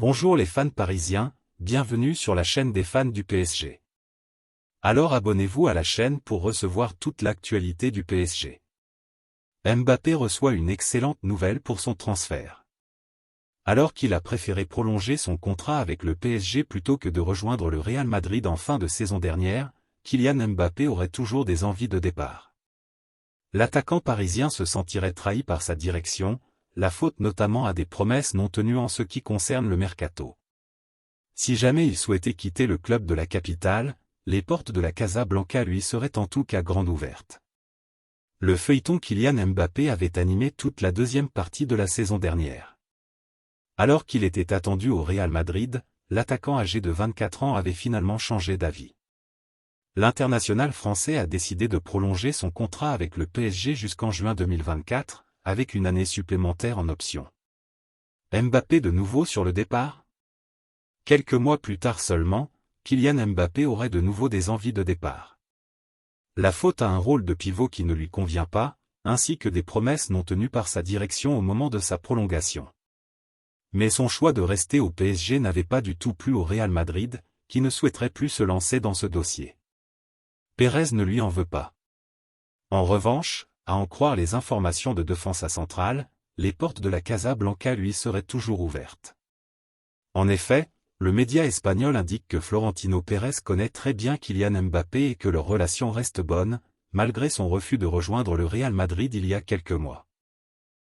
Bonjour les fans parisiens, bienvenue sur la chaîne des fans du PSG. Alors abonnez-vous à la chaîne pour recevoir toute l'actualité du PSG. Mbappé reçoit une excellente nouvelle pour son transfert. Alors qu'il a préféré prolonger son contrat avec le PSG plutôt que de rejoindre le Real Madrid en fin de saison dernière, Kylian Mbappé aurait toujours des envies de départ. L'attaquant parisien se sentirait trahi par sa direction, la faute notamment à des promesses non tenues en ce qui concerne le mercato. Si jamais il souhaitait quitter le club de la capitale, les portes de la Casa Blanca lui seraient en tout cas grandes ouvertes. Le feuilleton Kylian Mbappé avait animé toute la deuxième partie de la saison dernière. Alors qu'il était attendu au Real Madrid, l'attaquant âgé de 24 ans avait finalement changé d'avis. L'international français a décidé de prolonger son contrat avec le PSG jusqu'en juin 2024, avec une année supplémentaire en option. Mbappé de nouveau sur le départ? Quelques mois plus tard seulement, Kylian Mbappé aurait de nouveau des envies de départ. La faute à un rôle de pivot qui ne lui convient pas, ainsi que des promesses non tenues par sa direction au moment de sa prolongation. Mais son choix de rester au PSG n'avait pas du tout plu au Real Madrid, qui ne souhaiterait plus se lancer dans ce dossier. Pérez ne lui en veut pas. En revanche, à en croire les informations de Defensa Central, les portes de la Casa Blanca lui seraient toujours ouvertes. En effet, le média espagnol indique que Florentino Pérez connaît très bien Kylian Mbappé et que leur relation reste bonne, malgré son refus de rejoindre le Real Madrid il y a quelques mois.